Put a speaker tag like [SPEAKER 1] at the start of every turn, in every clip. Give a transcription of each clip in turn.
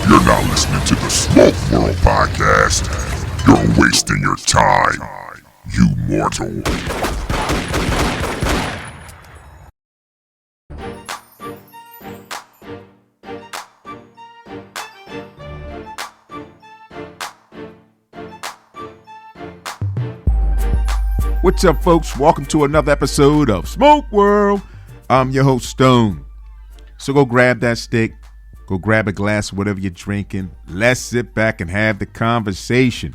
[SPEAKER 1] If you're not listening to the Smoke World podcast, you're wasting your time, you mortal.
[SPEAKER 2] What's up, folks? Welcome to another episode of Smoke World. I'm your host, Stone. So go grab that stick, go grab a glass of whatever you're drinking. Let's sit back and have the conversation.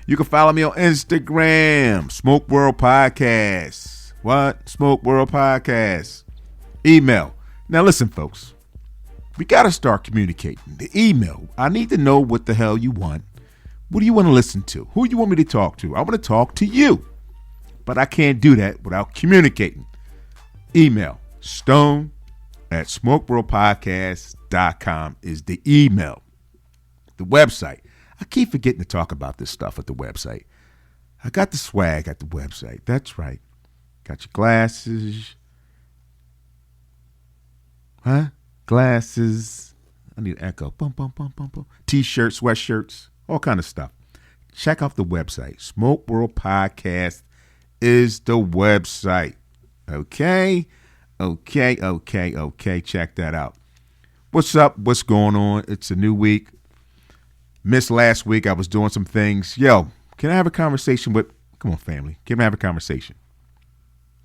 [SPEAKER 2] You can follow me on Instagram, Smoke World Podcast. What? Smoke World Podcast. Email. Now listen, folks. We got to start communicating. The email. I need to know what the hell you want. What do you want to listen to? Who do you want me to talk to? I want to talk to you. But I can't do that without communicating. Email stone@smokeworldpodcast.com is the email. The website. I keep forgetting to talk about this stuff at the website. I got the swag at the website. That's right. Got your glasses. Glasses. I need an echo. Bum, bum, bum, bum, bum. T-shirts, sweatshirts, all kind of stuff. Check out the website. Smoke World Podcast is the website. Okay. Check that out. What's up? What's going on? It's a new week. Missed last week. I was doing some things. Yo, can I have a conversation with, come on, family. Can we have a conversation?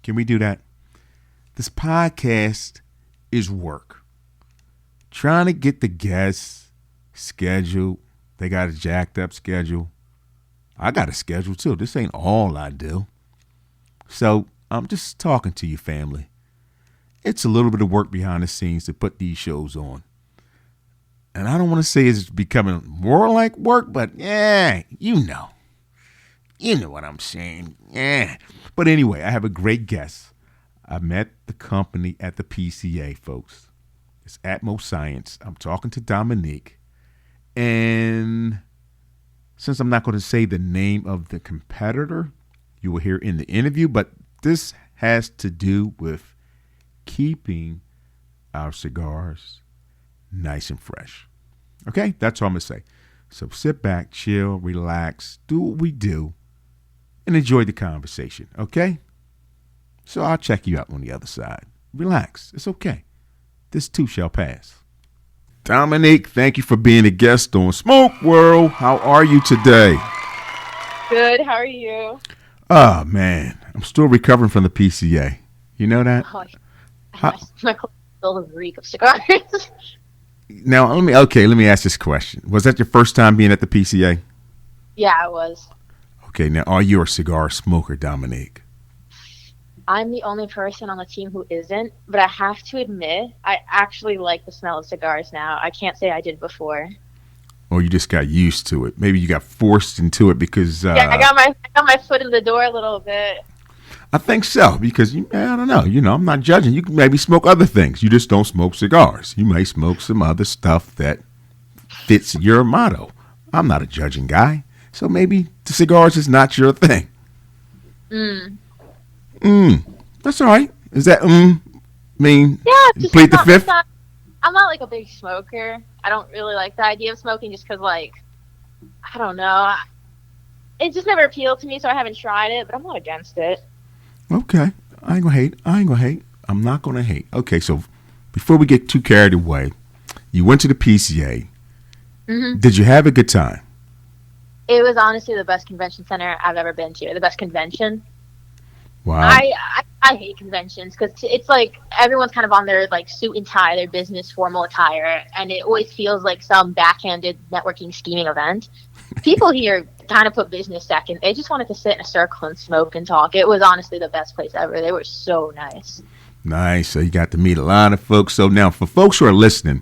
[SPEAKER 2] Can we do that? This podcast is work. Trying to get the guests scheduled. They got a jacked up schedule. I got a schedule too. This ain't all I do. So I'm just talking to you, family. It's a little bit of work behind the scenes to put these shows on. And I don't want to say it's becoming more like work, but yeah, you know. You know what I'm saying. Yeah. But anyway, I have a great guest. I met the company at the PCA, folks. It's Atmossiscience. I'm talking to Dominique. And since I'm not going to say the name of the competitor, you will hear in the interview, but this has to do with keeping our cigars nice and fresh. Okay, that's all I'm going to say. So sit back, chill, relax, do what we do, and enjoy the conversation, okay? So I'll check you out on the other side. Relax, it's okay. This too shall pass. Dominique, thank you for being a guest on Smoke World. How are you today?
[SPEAKER 3] Good, how are you?
[SPEAKER 2] Oh, man, I'm still recovering from the PCA. You know that?
[SPEAKER 3] Oh, my clothes still reek of cigars.
[SPEAKER 2] Now, let me ask this question. Was that your first time being at the PCA?
[SPEAKER 3] Yeah, it was.
[SPEAKER 2] Okay, now, are you a cigar smoker, Dominique?
[SPEAKER 3] I'm the only person on the team who isn't, but I have to admit, I actually like the smell of cigars now. I can't say I did before.
[SPEAKER 2] Or you just got used to it. Maybe you got forced into it because...
[SPEAKER 3] yeah, I got my foot in the door a little bit.
[SPEAKER 2] I think so, because, I don't know. I'm not judging. You can maybe smoke other things. You just don't smoke cigars. You may smoke some other stuff that fits your motto. I'm not a judging guy, so maybe the cigars is not your thing. That's all right. Is that, mean,
[SPEAKER 3] yeah,
[SPEAKER 2] plead the fifth?
[SPEAKER 3] I'm not like a big smoker. I don't really like the idea of smoking just because, like, I don't know. It just never appealed to me, so I haven't tried it, but I'm not against it.
[SPEAKER 2] Okay. I ain't gonna hate. I'm not gonna hate. Okay, so before we get too carried away, you went to the PCA. Mm-hmm. Did you have a good time?
[SPEAKER 3] It was honestly the best convention center I've ever been to. The best convention.
[SPEAKER 2] Wow.
[SPEAKER 3] I hate conventions because it's like everyone's kind of on their like suit and tie, their business formal attire, and it always feels like some backhanded networking scheming event. People here kind of put business second. They just wanted to sit in a circle and smoke and talk. It was honestly the best place ever. They were so nice.
[SPEAKER 2] Nice. So you got to meet a lot of folks. So now for folks who are listening,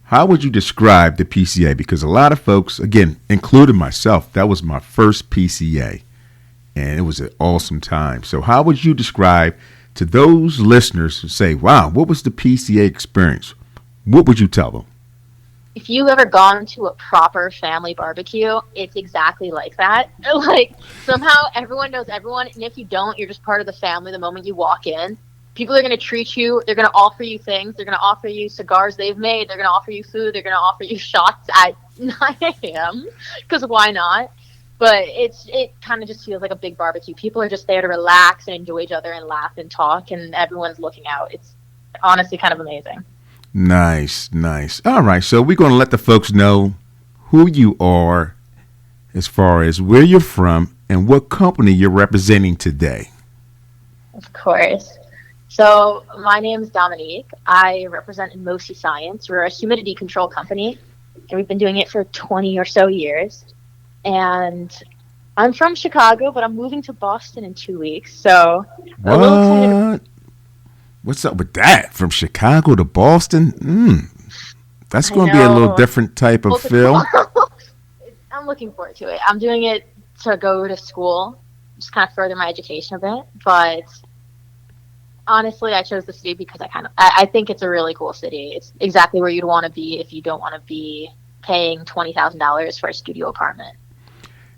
[SPEAKER 2] how would you describe the PCA? Because a lot of folks, again, including myself, that was my first PCA. And it was an awesome time. So how would you describe to those listeners who say, wow, what was the PCA experience? What would you tell them?
[SPEAKER 3] If you've ever gone to a proper family barbecue, it's exactly like that. Like, somehow everyone knows everyone, and if you don't, you're just part of the family the moment you walk in. People are going to treat you. They're going to offer you things. They're going to offer you cigars they've made. They're going to offer you food. They're going to offer you shots at 9 a.m. because why not? But it kind of just feels like a big barbecue. People are just there to relax and enjoy each other and laugh and talk, and everyone's looking out. It's honestly kind of amazing.
[SPEAKER 2] Nice. All right, so we're going to let the folks know who you are as far as where you're from and what company you're representing today.
[SPEAKER 3] Of course. So my name is Dominique. I represent ATMOSISCIENce. We're a humidity control company, and we've been doing it for 20 or so years. And I'm from Chicago, but I'm moving to Boston in 2 weeks. So a little excited.
[SPEAKER 2] What's up with that? From Chicago to Boston? That's going to be a little different type of feel.
[SPEAKER 3] I'm looking forward to it. I'm doing it to go to school, just kind of further my education a bit. But honestly, I chose the city because I think it's a really cool city. It's exactly where you'd want to be if you don't want to be paying $20,000 for a studio apartment.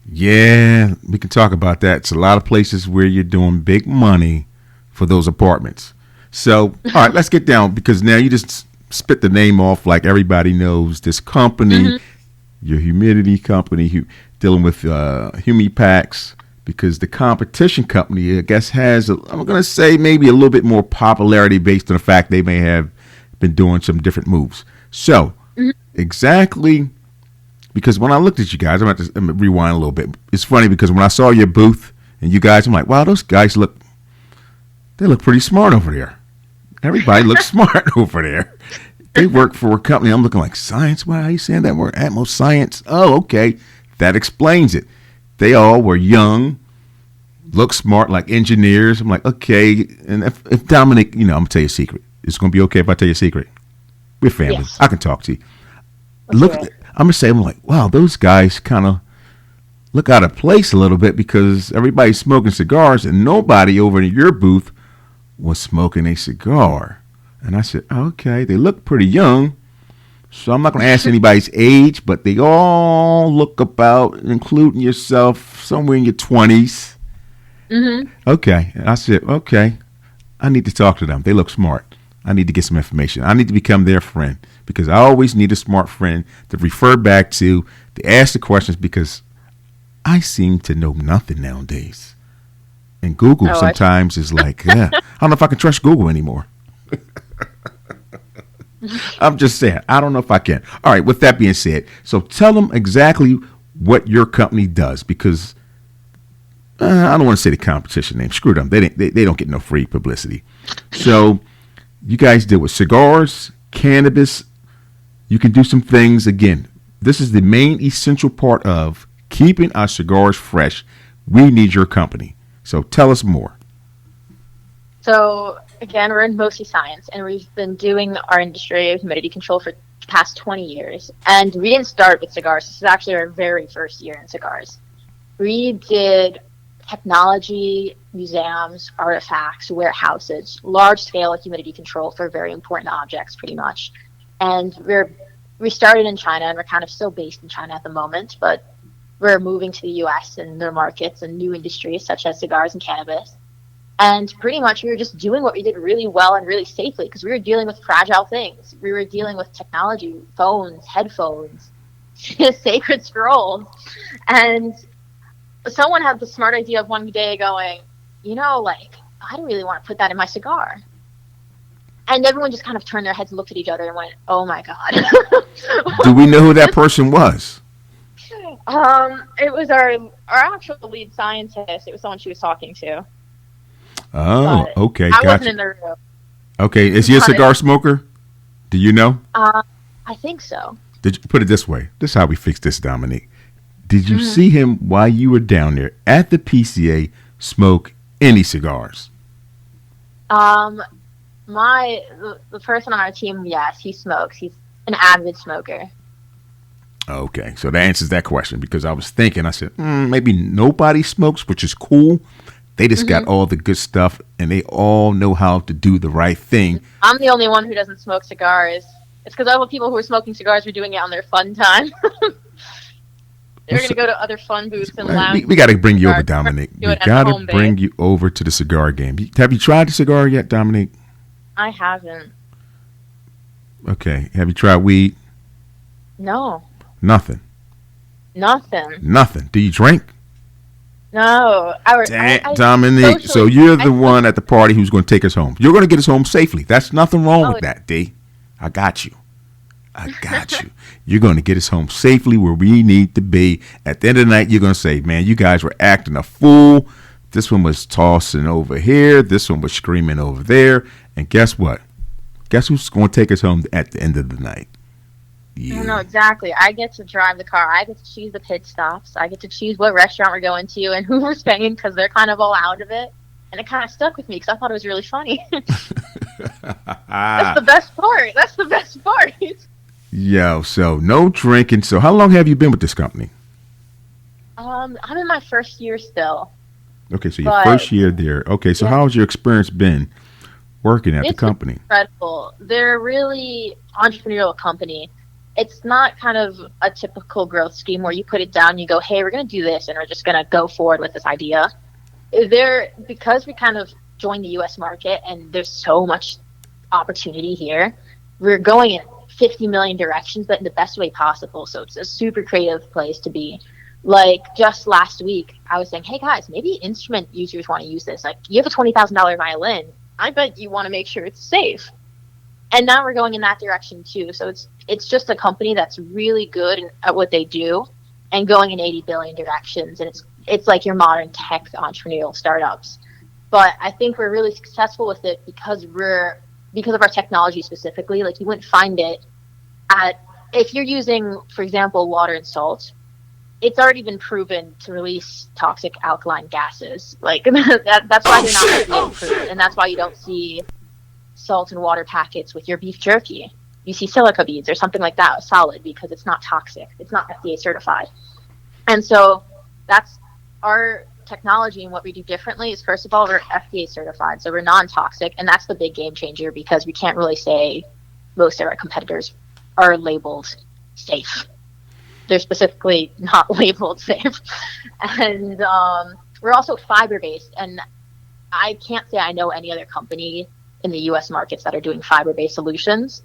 [SPEAKER 2] Yeah, we can talk about that. It's a lot of places where you're doing big money for those apartments. So, all right, let's get down, because now you just spit the name off like everybody knows this company, your humidity company, dealing with humipacks, because the competition company, I guess, has, I'm going to say, maybe a little bit more popularity based on the fact they may have been doing some different moves. So, exactly, because when I looked at you guys, I'm going to rewind a little bit. It's funny because when I saw your booth and you guys, I'm like, wow, those guys look pretty smart over there. Everybody looks smart over there. They work for a company. I'm looking like, science? Why are you saying that word? Atmoscience? Oh, okay. That explains it. They all were young, look smart like engineers. I'm like, okay. And if Dominic, I'm going to tell you a secret. It's going to be okay if I tell you a secret. We're family.
[SPEAKER 3] Yes.
[SPEAKER 2] I can talk to you.
[SPEAKER 3] Okay.
[SPEAKER 2] I'm going to say, I'm like, wow, those guys kind of look out of place a little bit, because everybody's smoking cigars and nobody over in your booth was smoking a cigar. And I said, okay, they look pretty young. So I'm not going to ask anybody's age, but they all look about, including yourself, somewhere in your 20s. Okay. And I said, okay, I need to talk to them. They look smart. I need to get some information. I need to become their friend, because I always need a smart friend to refer back to ask the questions, because I seem to know nothing nowadays. And Google sometimes is like, I don't know if I can trust Google anymore. I'm just saying, I don't know if I can. All right, with that being said, so tell them exactly what your company does, because I don't want to say the competition name. Screw them. They don't get no free publicity. So you guys deal with cigars, cannabis. You can do some things. Again, this is the main essential part of keeping our cigars fresh. We need your company. So tell us more.
[SPEAKER 3] So again, we're in ATMOSISCIENce, and we've been doing our industry of humidity control for the past 20 years. And we didn't start with cigars. This is actually our very first year in cigars. We did technology, museums, artifacts, warehouses, large-scale humidity control for very important objects, pretty much. And we started in China, and we're kind of still based in China at the moment, but we're moving to the U.S. and their markets and new industries such as cigars and cannabis. And pretty much we were just doing what we did really well and really safely, because we were dealing with fragile things. We were dealing with technology, phones, headphones, sacred scrolls. And someone had the smart idea of one day going, I don't really want to put that in my cigar. And everyone just kind of turned their heads and looked at each other and went, oh my God.
[SPEAKER 2] Do we know who that person was?
[SPEAKER 3] It was our actual lead scientist. It was someone she was talking to.
[SPEAKER 2] Oh, okay.
[SPEAKER 3] I wasn't in the room.
[SPEAKER 2] Okay. Is he a cigar smoker? Do you know?
[SPEAKER 3] I think so.
[SPEAKER 2] Did you put it this way? This is how we fix this, Dominique. Did you see him while you were down there at the PCA smoke any cigars?
[SPEAKER 3] The person on our team, yes, he smokes. He's an avid smoker.
[SPEAKER 2] Okay, so that answers that question, because I was thinking, I said, maybe nobody smokes, which is cool. They just got all the good stuff, and they all know how to do the right thing.
[SPEAKER 3] I'm the only one who doesn't smoke cigars. It's because all the people who are smoking cigars were doing it on their fun time. They're going to go to other fun booths and lounge.
[SPEAKER 2] We got to bring you over, Dominique.
[SPEAKER 3] Do
[SPEAKER 2] We
[SPEAKER 3] it at
[SPEAKER 2] got to
[SPEAKER 3] home
[SPEAKER 2] bring
[SPEAKER 3] base.
[SPEAKER 2] you over to the cigar game. Have you tried the cigar yet, Dominique?
[SPEAKER 3] I haven't.
[SPEAKER 2] Okay. Have you tried weed?
[SPEAKER 3] No.
[SPEAKER 2] Nothing.
[SPEAKER 3] Nothing.
[SPEAKER 2] Do you drink?
[SPEAKER 3] No.
[SPEAKER 2] Dominique, so you're the one at the party who's going to take us home. You're going to get us home safely. That's nothing wrong with that, D. I got you. You're going to get us home safely where we need to be. At the end of the night, you're going to say, man, you guys were acting a fool. This one was tossing over here. This one was screaming over there. And guess what? Guess who's going to take us home at the end of the night?
[SPEAKER 3] Yeah. No, exactly. I get to drive the car. I get to choose the pit stops. I get to choose what restaurant we're going to and who we're staying because they're kind of all out of it. And it kind of stuck with me because I thought it was really funny. That's the best part.
[SPEAKER 2] Yo, so no drinking. So how long have you been with this company?
[SPEAKER 3] I'm in my first year still.
[SPEAKER 2] Okay, so your first year there. Okay, so how's your experience been working at the company?
[SPEAKER 3] It's incredible. They're a really entrepreneurial company. It's not kind of a typical growth scheme where you put it down and you go, hey, we're going to do this and we're just going to go forward with this idea. Because we kind of joined the U.S. market and there's so much opportunity here, we're going in 50 million directions, but in the best way possible. So it's a super creative place to be. Like just last week, I was saying, hey guys, maybe instrument users want to use this. Like you have a $20,000 violin. I bet you want to make sure it's safe. And now we're going in that direction too. So it's just a company that's really good at what they do and going in 80 billion directions. And it's like your modern tech entrepreneurial startups. But I think we're really successful with it because of our technology specifically. Like you wouldn't find it if you're using, for example, water and salt. It's already been proven to release toxic alkaline gases. Like that's why they're not FDA approved, and that's why you don't see salt and water packets with your beef jerky. You see silica beads or something like that, solid, because it's not toxic. It's not FDA certified. And so that's our technology, and what we do differently is, first of all, we're FDA certified, so we're non-toxic, and that's the big game changer because we can't really say most of our competitors are labeled safe. They're specifically not labeled safe. And we're also fiber-based, and I can't say I know any other company in the U.S. markets that are doing fiber-based solutions,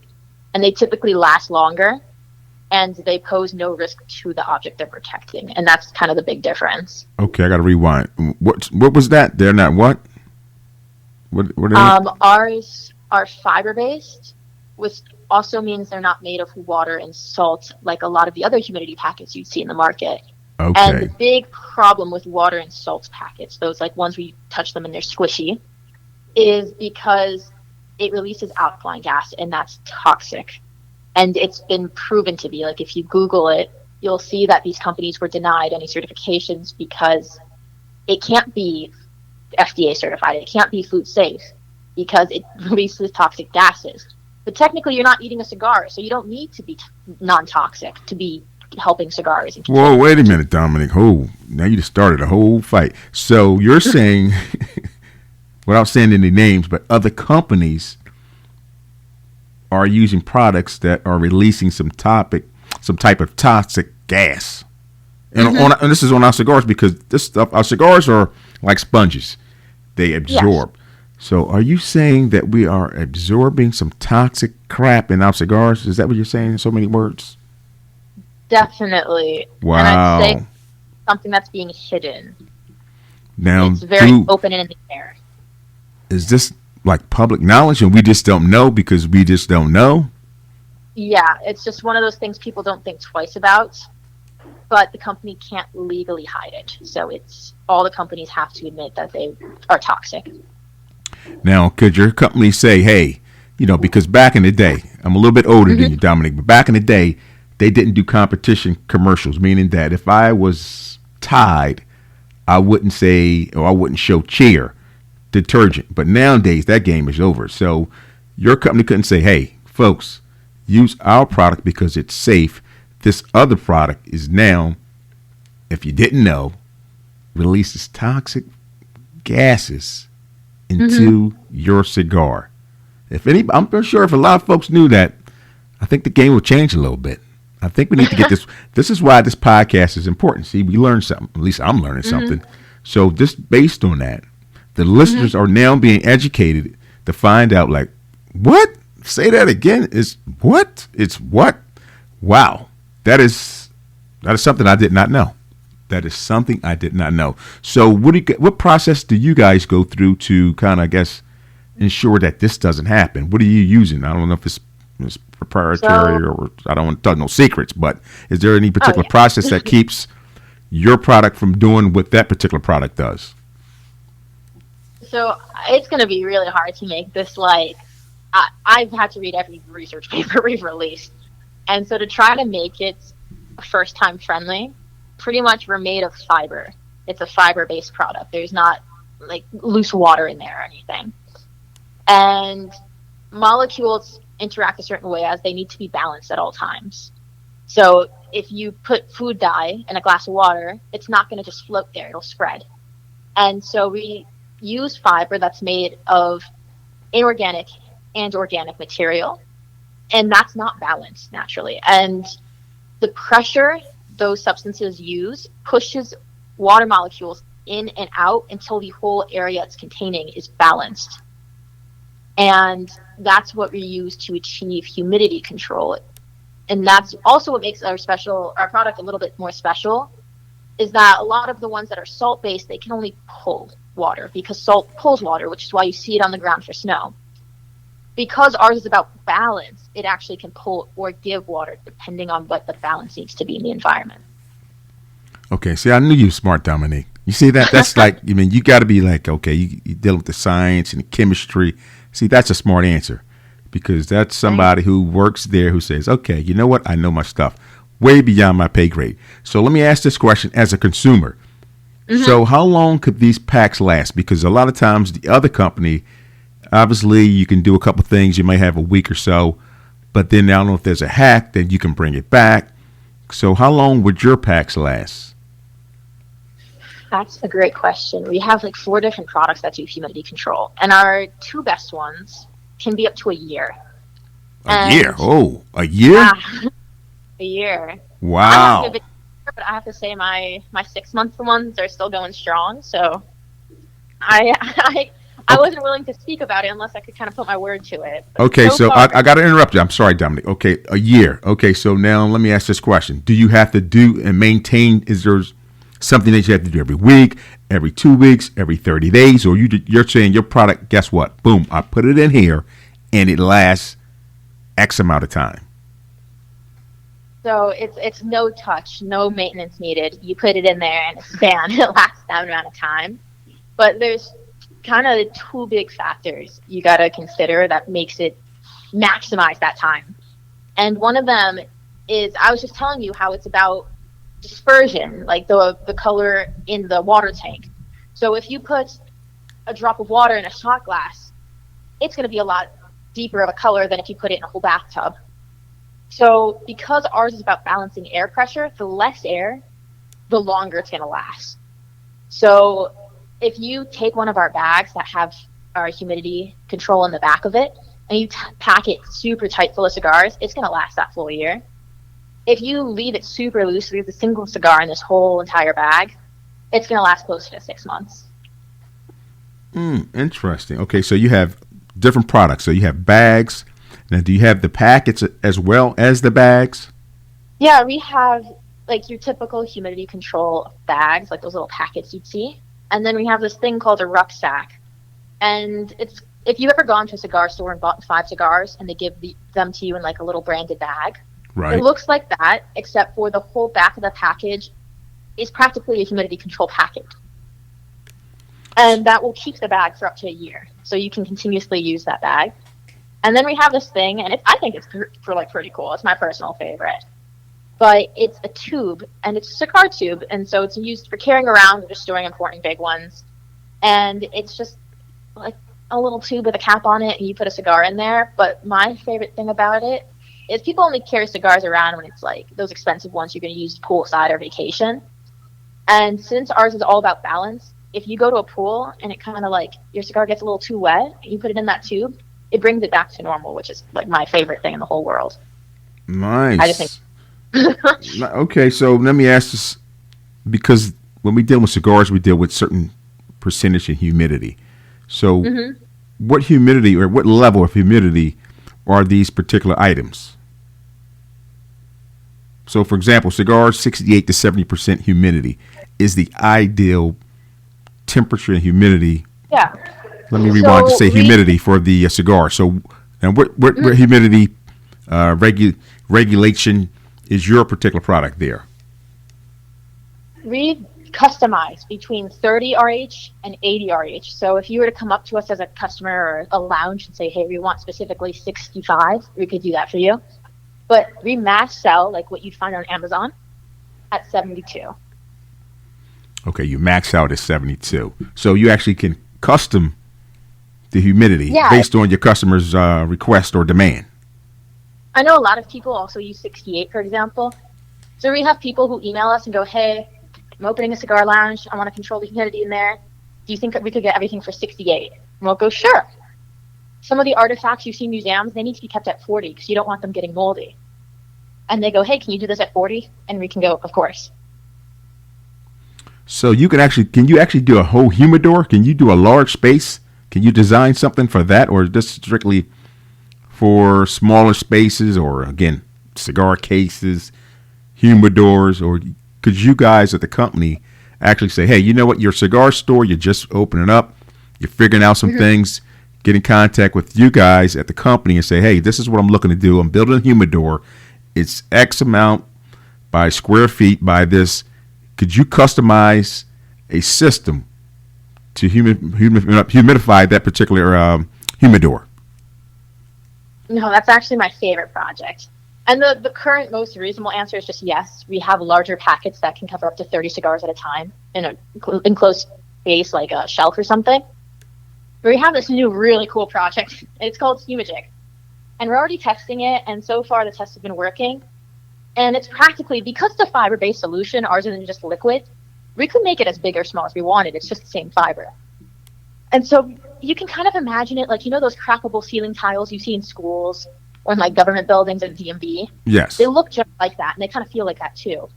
[SPEAKER 3] and they typically last longer, and they pose no risk to the object they're protecting, and that's kind of the big difference.
[SPEAKER 2] Okay, I got to rewind. What was that? They're not what? What are they?
[SPEAKER 3] Ours are fiber-based, which also means they're not made of water and salt like a lot of the other humidity packets you'd see in the market.
[SPEAKER 2] Okay.
[SPEAKER 3] And the big problem with water and salt packets, those like ones where you touch them and they're squishy, is because it releases alkaline gas, and that's toxic. And it's been proven to be. Like if you Google it, you'll see that these companies were denied any certifications because it can't be FDA certified. It can't be food safe because it releases toxic gases. But technically, you're not eating a cigar, so you don't need to be non-toxic to be helping cigars.
[SPEAKER 2] Whoa, wait a minute, Dominic. Oh, now you just started a whole fight. So you're saying, without saying any names, but other companies are using products that are releasing some type of toxic gas. And, and this is on our cigars because this stuff, our cigars are like sponges. They absorb. Yes. So are you saying that we are absorbing some toxic crap in our cigars? Is that what you're saying in so many words?
[SPEAKER 3] Definitely.
[SPEAKER 2] Wow.
[SPEAKER 3] And I'd say something that's being hidden.
[SPEAKER 2] Now,
[SPEAKER 3] it's very open and in the air.
[SPEAKER 2] Is this like public knowledge and we just don't know because we just don't know?
[SPEAKER 3] Yeah, it's just one of those things people don't think twice about, but the company can't legally hide it. So it's all the companies have to admit that they are toxic.
[SPEAKER 2] Now, could your company say, hey, because back in the day, I'm a little bit older than you, Dominic, but back in the day, they didn't do competition commercials, meaning that if I was tied, I wouldn't say, or I wouldn't show cheer detergent. But nowadays, that game is over. So your company couldn't say, hey, folks, use our product because it's safe. This other product is now, if you didn't know, releases toxic gases into your cigar. I'm sure if a lot of folks knew that, I think the game would change a little bit. I think we need to get this. This is why this podcast is important. See, we learned something. At least I'm learning something. So just based on that, the listeners are now being educated to find out, like, what? Say that again. It's what? It's what? Wow. That is something I did not know. That is something I did not know. So what process do you guys go through to kind of, I guess, ensure that this doesn't happen? What are you using? I don't know if it's proprietary or I don't want to tell no secrets, but is there any particular process that keeps your product from doing what that particular product does?
[SPEAKER 3] So it's going to be really hard to make this like, I've had to read every research paper we've released. And so to try to make it first time friendly, pretty much we're made of fiber. It's a fiber based product. There's not like loose water in there or anything. And molecules interact a certain way as they need to be balanced at all times. So if you put food dye in a glass of water, it's not going to just float there, it'll spread. And so we use fiber that's made of inorganic and organic material, and that's not balanced naturally. And the pressure those substances use pushes water molecules in and out until the whole area it's containing is balanced. And that's what we use to achieve humidity control. And that's also what makes our product a little bit more special, is that a lot of the ones that are salt-based, they can only pull water because salt pulls water, which is why you see it on the ground for snow. Because ours is about balance, it actually can pull or give water depending on what the balance needs to be in the environment.
[SPEAKER 2] Okay, see, I knew you were smart, Dominique. You see that? That's like, I mean, you got to be like, okay, you dealing with the science and the chemistry. See, that's a smart answer because that's somebody who works there who says, okay, you know what? I know my stuff way beyond my pay grade. So let me ask this question as a consumer. So how long could these packs last? Because a lot of times the other company, obviously you can do a couple things. You may have a week or so, but then I don't know if there's a hack, then you can bring it back. So how long would your packs last?
[SPEAKER 3] That's a great question. We have like 4 different products that do humidity control, and our 2 best ones can be up to a year.
[SPEAKER 2] A year? Oh, a year?
[SPEAKER 3] Yeah, a year.
[SPEAKER 2] Wow.
[SPEAKER 3] But I have to say my 6-month ones are still going strong. So I wasn't willing to speak about it unless I could kind of put my word to it. But
[SPEAKER 2] okay, so I got to interrupt you. I'm sorry, Dominique. Okay, a year. Okay, so now let me ask this question. Do you have to do and maintain, is there something that you have to do every week, every 2 weeks, every 30 days? Or you're saying your product, guess what? Boom, I put it in here and it lasts X amount of time.
[SPEAKER 3] So it's no touch, no maintenance needed. You put it in there and it's banned. It lasts that amount of time. But there's kind of 2 big factors you got to consider that makes it maximize that time. And one of them is, I was just telling you how it's about dispersion, like the color in the water tank. So if you put a drop of water in a shot glass, it's going to be a lot deeper of a color than if you put it in a whole bathtub. So because ours is about balancing air pressure, the less air, the longer it's going to last. So if you take one of our bags that have our humidity control in the back of it, and you pack it super tight full of cigars, it's going to last that full year. If you leave it super loose, leave a single cigar in this whole entire bag, it's going to last closer to 6 months.
[SPEAKER 2] Interesting. Okay, so you have different products. So you have bags. Now, do you have the packets as well as the bags?
[SPEAKER 3] Yeah, we have like your typical humidity control bags, like those little packets you'd see. And then we have this thing called a rucksack. And it's, if you've ever gone to a cigar store and bought 5 cigars and they give them to you in like a little branded bag,
[SPEAKER 2] right?
[SPEAKER 3] It looks like that, except for the whole back of the package is practically a humidity control packet. And that will keep the bag for up to a year. So you can continuously use that bag. And then we have this thing, and I think it's pretty cool. It's my personal favorite. But it's a tube, and it's a cigar tube, and so it's used for carrying around or just storing important big ones. And it's just like a little tube with a cap on it, and you put a cigar in there. But my favorite thing about it is people only carry cigars around when it's like those expensive ones you're going to use poolside or vacation. And since ours is all about balance, if you go to a pool and it kind of like your cigar gets a little too wet, and you put it in that tube, it brings it back to normal, which is like my favorite thing in the whole world.
[SPEAKER 2] Nice.
[SPEAKER 3] I just think.
[SPEAKER 2] Okay, so let me ask this, because when we deal with cigars, we deal with certain percentage in humidity. So, what humidity or what level of humidity are these particular items? So, for example, cigars 68 to 70% humidity is the ideal temperature and humidity.
[SPEAKER 3] Yeah.
[SPEAKER 2] Let me rewind to
[SPEAKER 3] So
[SPEAKER 2] say
[SPEAKER 3] Reed,
[SPEAKER 2] humidity for the cigar. So, and what humidity regulation is your particular product there?
[SPEAKER 3] Reed customized between 30 RH and 80 RH. So if you were to come up to us as a customer or a lounge and say, hey, we want specifically 65, we could do that for you. But we mass sell like what you'd find on Amazon at 72.
[SPEAKER 2] Okay, you max out at 72. So you actually can custom the humidity
[SPEAKER 3] Yeah,
[SPEAKER 2] based on your customer's request or demand.
[SPEAKER 3] I know a lot of people also use 68, for example. So we have people who email us and go, hey, I'm opening a cigar lounge. I want to control the humidity in there. Do you think that we could get everything for 68? And we'll go, sure. Some of the artifacts you see in museums, they need to be kept at 40 because you don't want them getting moldy. And they go, hey, can you do this at 40? And we can go, of course.
[SPEAKER 2] So can you actually do a whole humidor? Can you do a large space? Can you design something for that, or just strictly for smaller spaces, or again, cigar cases, humidors, or could you guys at the company actually say, hey, you know what, your cigar store, you're just opening up, you're figuring out some things, get in contact with you guys at the company and say, hey, this is what I'm looking to do. I'm building a humidor. It's X amount by square feet by this. Could you customize a system to humidify that particular humidor?
[SPEAKER 3] No, that's actually my favorite project. And the current most reasonable answer is just yes. We have larger packets that can cover up to 30 cigars at a time in an enclosed space like a shelf or something. But we have this new really cool project. It's called Humidig. And we're already testing it, and so far the tests have been working. And it's practically, because it's a fiber-based solution, ours isn't just liquid, we could make it as big or small as we wanted. It's just the same fiber. And so you can kind of imagine it like, you know those crackable ceiling tiles you see in schools or in like government buildings at DMV?
[SPEAKER 2] Yes.
[SPEAKER 3] They look just like that, and they kind of feel like that too.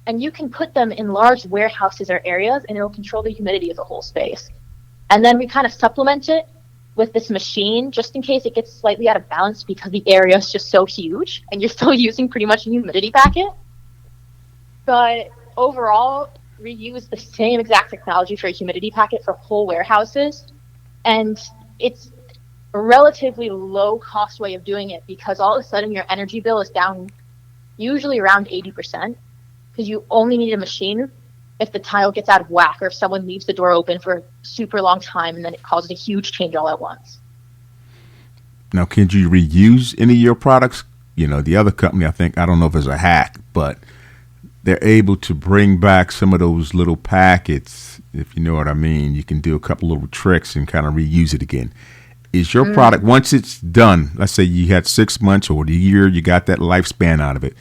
[SPEAKER 3] And you can put them in large warehouses or areas, and it'll control the humidity of the whole space. And then we kind of supplement it with this machine just in case it gets slightly out of balance because the area is just so huge and you're still using pretty much a humidity packet. But overall, we use the same exact technology for a humidity packet for whole warehouses. And it's a relatively low cost way of doing it because all of a sudden your energy bill is down usually around 80% because you only need a machine if the tile gets out of whack or if someone leaves the door open for a super long time and then it causes a huge change all at once.
[SPEAKER 2] Now, can you reuse any of your products? You know, the other company, I don't know if it's a hack, but they're able to bring back some of those little packets, if you know what I mean. You can do a couple little tricks and kind of reuse it again. Is your product, once it's done, let's say you had 6 months or a year, you got that lifespan out of it,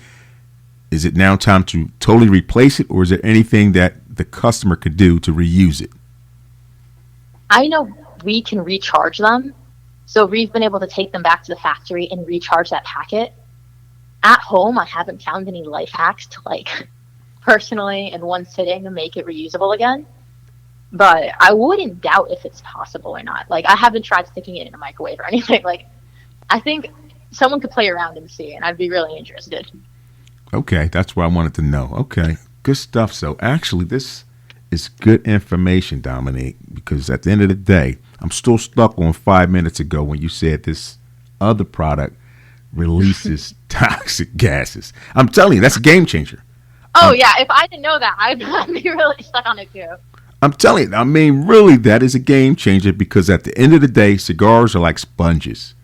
[SPEAKER 2] is it now time to totally replace it, or is there anything that the customer could do to reuse it?
[SPEAKER 3] I know we can recharge them. So we've been able to take them back to the factory and recharge that packet. At home, I haven't found any life hacks to like personally in one sitting and make it reusable again. But I wouldn't doubt if it's possible or not. Like I haven't tried sticking it in a microwave or anything. Like I think someone could play around and see, and I'd be really interested.
[SPEAKER 2] Okay, that's what I wanted to know. Okay, good stuff. So actually, this is good information, Dominique, because at the end of the day, I'm still stuck on 5 minutes ago when you said this other product releases toxic gases. I'm telling you, that's a game changer.
[SPEAKER 3] Oh, yeah, if I didn't know that, I'd be really stuck on it too.
[SPEAKER 2] I'm telling you, I mean, really, that is a game changer because at the end of the day, cigars are like sponges.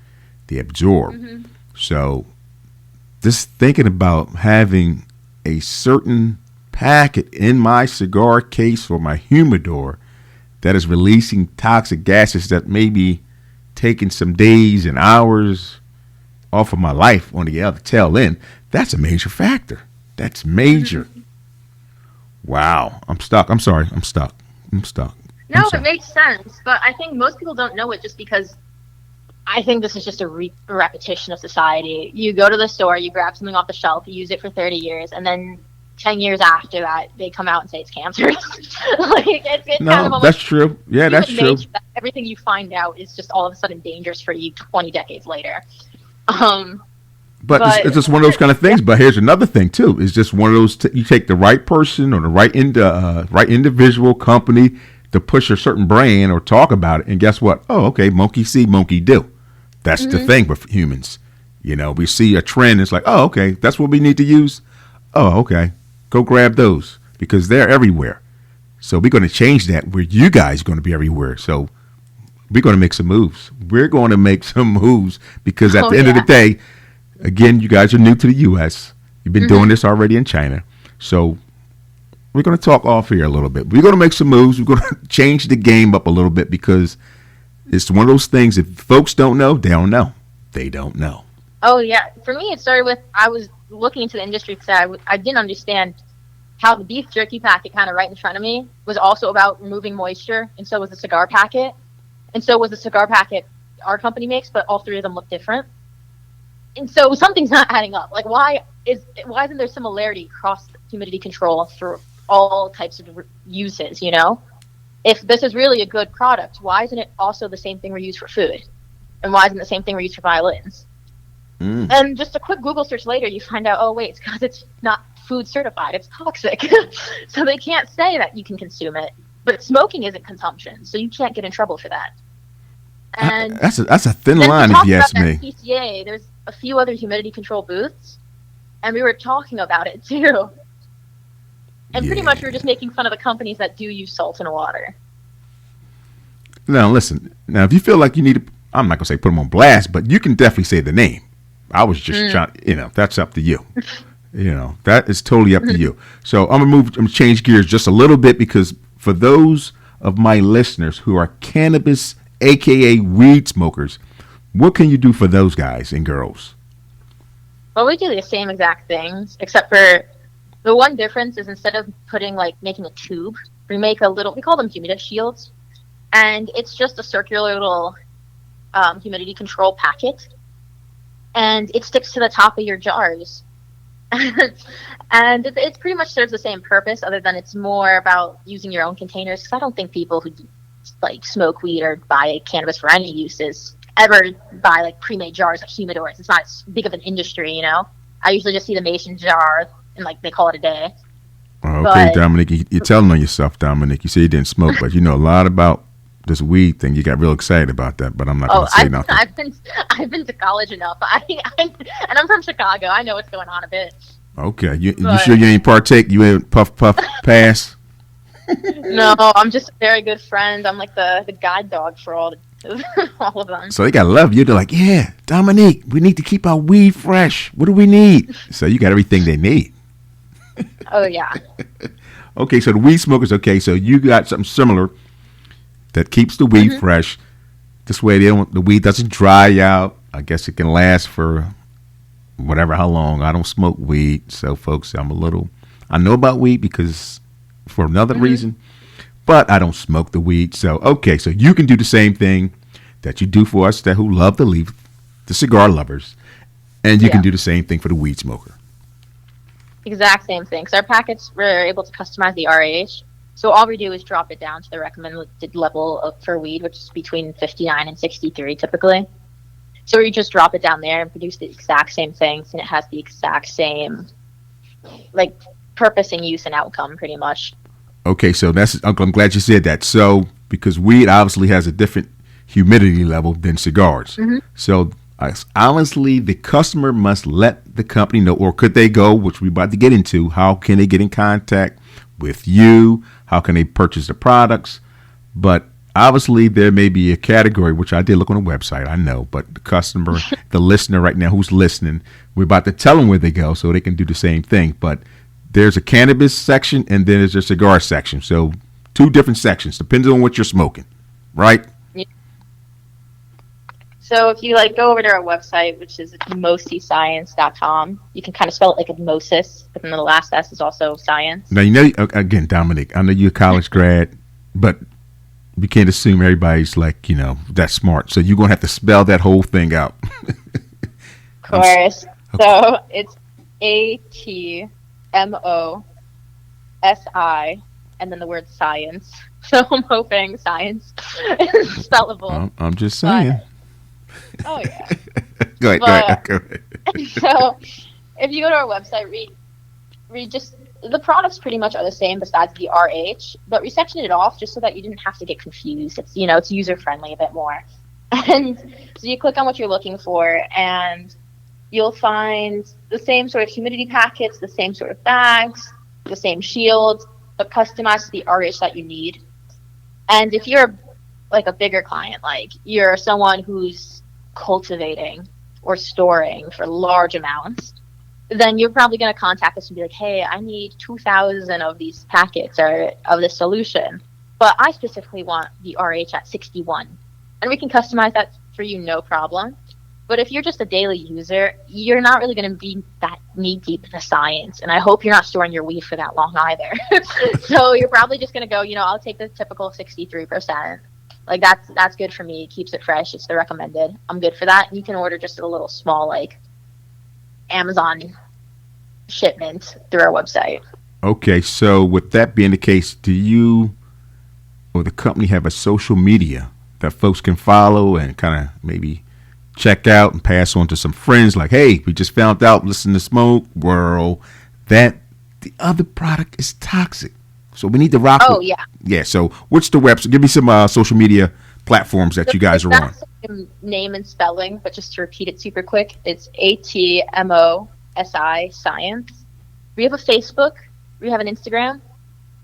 [SPEAKER 2] They absorb. So just thinking about having a certain packet in my cigar case or my humidor that is releasing toxic gases that may be taking some days and hours off of my life on the other tail end, that's a major factor. That's major. Wow. I'm stuck. I'm sorry. I'm stuck.
[SPEAKER 3] No, it makes sense. But I think most people don't know it just because I think this is just a repetition of society. You go to the store, you grab something off the shelf, you use it for 30 years, and then 10 years after that, they come out and say it's cancerous. Like, it's
[SPEAKER 2] No,
[SPEAKER 3] kind of almost
[SPEAKER 2] that's true. Yeah, that's true.
[SPEAKER 3] that everything you find out is just all of a sudden dangerous for you 20 decades later. But
[SPEAKER 2] it's just one of those kind of things. But here's another thing too: it's just one of those. You take the right person or the right individual company to push a certain brand or talk about it, and guess what? Oh, okay, monkey see, monkey do. That's the thing with humans. You know, we see a trend. It's like, oh, okay, that's what we need to use. Oh, okay, go grab those because they're everywhere. So we're going to change that where you guys are going to be everywhere. So we're going to make some moves. We're going to make some moves because at the end of the day, again, you guys are new to the U.S. You've been doing this already in China. So we're going to talk off here a little bit. We're going to make some moves. We're going to change the game up a little bit because it's one of those things. If folks don't know, they don't know. They don't know.
[SPEAKER 3] Oh, yeah. For me, it started with I was looking into the industry because I didn't understand how the beef jerky packet kind of right in front of me was also about removing moisture, and so was the cigar packet. And so was the cigar packet our company makes, but all three of them look different. And so something's not adding up. Like, why isn't there similarity across humidity control for all types of uses, you know? If this is really a good product, why isn't it also the same thing we use for food? And why isn't it the same thing we use for violins? And just a quick Google search later, you find out, oh, wait, it's because it's not food certified. It's toxic. So they can't say that you can consume it. But smoking isn't consumption, so you can't get in trouble for that. And
[SPEAKER 2] that's a thin line, if you ask me.
[SPEAKER 3] PCA, there's a few other humidity control booths, and we were talking about it too. And pretty much we were just making fun of the companies that do use salt and water.
[SPEAKER 2] Now, listen. Now, if you feel like you need to, I'm not going to say put them on blast, but you can definitely say the name. I was just trying, that's up to you. That is totally up to you. So I'm going to change gears just a little bit because for those of my listeners who are cannabis, AKA weed smokers, what can you do for those guys and girls?
[SPEAKER 3] Well, we do the same exact things, except for the one difference is instead of making a tube, we make we call them humidity shields. And it's just a circular little humidity control packet. And it sticks to the top of your jars. And it pretty much serves the same purpose, other than it's more about using your own containers. Because I don't think people who smoke weed or buy cannabis for any uses ever buy pre-made jars like humidors. It's not as big of an industry, you know. I usually just see the mason jar and they call it a day.
[SPEAKER 2] Okay, Dominique, you're telling on yourself, Dominique. You say you didn't smoke, but you know a lot about this weed thing. You got real excited about that, but I'm not going to say nothing.
[SPEAKER 3] I've been to college enough. And I'm from Chicago. I know what's going on a bit.
[SPEAKER 2] Okay, you sure you ain't partake? You ain't puff pass?
[SPEAKER 3] No, I'm just a very good friend. I'm like the guide dog for all of them.
[SPEAKER 2] So they gotta love you. They're like, yeah, Dominique, we need to keep our weed fresh. What do we need? So you got everything they need.
[SPEAKER 3] Oh yeah.
[SPEAKER 2] Okay, so the weed smokers. Okay, so you got something similar that keeps the weed fresh. This way, the weed doesn't dry out. I guess it can last for how long. I don't smoke weed, so folks, I know about weed because for another reason, but I don't smoke the weed. So okay, so you can do the same thing that you do for us who love the leaf, the cigar lovers, and you can do the same thing for the weed smoker.
[SPEAKER 3] Exact same thing. So our packets, we're able to customize the RAH. So all we do is drop it down to the recommended level for weed, which is between 59 and 63 typically. So we just drop it down there and produce the exact same things, and it has the exact same purpose and use and outcome pretty much. Okay, so
[SPEAKER 2] I'm glad you said that. So because weed obviously has a different humidity level than cigars. So honestly, the customer must let the company know, or could they go, which we're about to get into, how can they get in contact with you? How can they purchase the products? But obviously, there may be a category, which I did look on the website, I know, but the customer, the listener right now who's listening, we're about to tell them where they go so they can do the same thing. But there's a cannabis section and then there's a cigar section. So 2 different sections, depending on what you're smoking, right?
[SPEAKER 3] Yeah. So if you go over to our website, which is ATMOSISCIENCE.com, you can kind of spell it like Atmosis, but then the last S is also science.
[SPEAKER 2] Now, again, Dominique, I know you're a college grad, but You can't assume everybody's like, that smart. So you're going to have to spell that whole thing out.
[SPEAKER 3] Of course. So it's ATMOSI and then the word science. So I'm hoping science is spellable.
[SPEAKER 2] I'm just saying.
[SPEAKER 3] Oh, yeah.
[SPEAKER 2] Go ahead.
[SPEAKER 3] So if you go to our website, read just the products pretty much are the same besides the RH, but we sectioned it off just so that you didn't have to get confused. It's, it's user friendly a bit more. And so you click on what you're looking for and you'll find the same sort of humidity packets, the same sort of bags, the same shields, but customized to the RH that you need. And if you're like a bigger client, like you're someone who's cultivating or storing for large amounts, then you're probably going to contact us and be like, hey, I need 2,000 of these packets or of this solution, but I specifically want the RH at 61. And we can customize that for you, no problem. But if you're just a daily user, you're not really going to be that knee deep in the science. And I hope you're not storing your weed for that long either. So you're probably just going to go, I'll take the typical 63%. Like that's good for me. It keeps it fresh. It's the recommended. I'm good for that. You can order just a little small, like Amazon shipment through our website.
[SPEAKER 2] Okay. So with that being the case, do you or the company have a social media that folks can follow and kind of maybe check out and pass on to some friends like, hey, we just found out, listen to Smoke World, that the other product is toxic. So we need to rock.
[SPEAKER 3] Oh, yeah.
[SPEAKER 2] Yeah. So what's the website? Give me some social media platforms that you guys are on.
[SPEAKER 3] Name and spelling, but just to repeat it super quick, it's ATMOSI Science. We have a Facebook, we have an Instagram,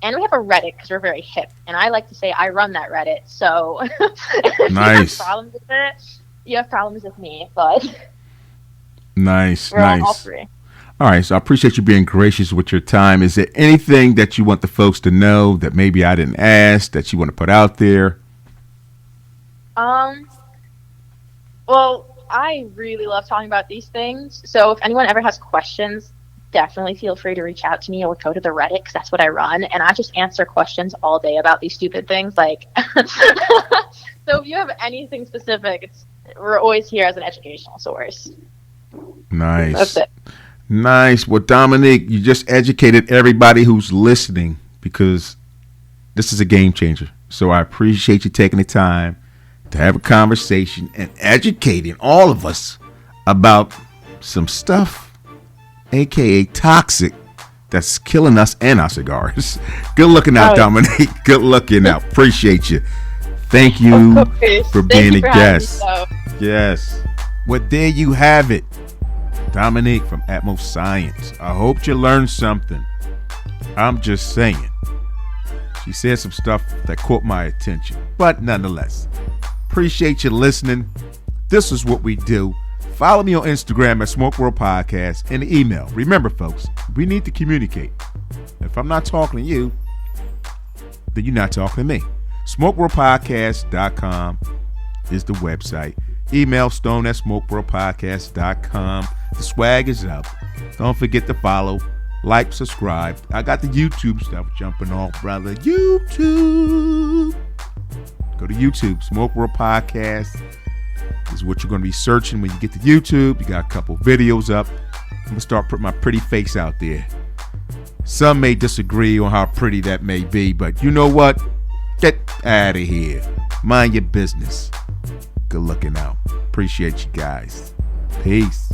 [SPEAKER 3] and we have a Reddit because we're very hip. And I like to say I run that Reddit. So if
[SPEAKER 2] nice.
[SPEAKER 3] you have problems with it, you have problems with me, but
[SPEAKER 2] nice.
[SPEAKER 3] We're on all three.
[SPEAKER 2] All right, so I appreciate you being gracious with your time. Is there anything that you want the folks to know that maybe I didn't ask that you want to put out there?
[SPEAKER 3] Well, I really love talking about these things. So if anyone ever has questions, definitely feel free to reach out to me or go to the Reddit because that's what I run. And I just answer questions all day about these stupid things. Like, so if you have anything specific, we're always here as an educational source.
[SPEAKER 2] Nice.
[SPEAKER 3] That's it.
[SPEAKER 2] Nice. Well, Dominique, you just educated everybody who's listening because this is a game changer. So I appreciate you taking the time to have a conversation and educating all of us about some stuff, aka toxic, that's killing us and our cigars. Good looking out, Dominique. Good looking out. Appreciate you. Thank you for being a guest. Yes. Well, there you have it. Dominique from Atmossiscience. I hope you learned something. I'm just saying. She said some stuff that caught my attention. But nonetheless, appreciate you listening. This is what we do. Follow me on Instagram at Smoke World Podcast and email. Remember, folks, we need to communicate. If I'm not talking to you, then you're not talking to me. SmokeWorldPodcast.com is the website. Email stone at SmokeWorldPodcast.com. The swag is up. Don't forget to follow, like, subscribe. I got the YouTube stuff jumping off, brother. YouTube. Go to YouTube. Smoke World Podcast is what you're going to be searching when you get to YouTube. You got a couple videos up. I'm going to start putting my pretty face out there. Some may disagree on how pretty that may be, but you know what? Get out of here. Mind your business. Good looking out. Appreciate you guys. Peace.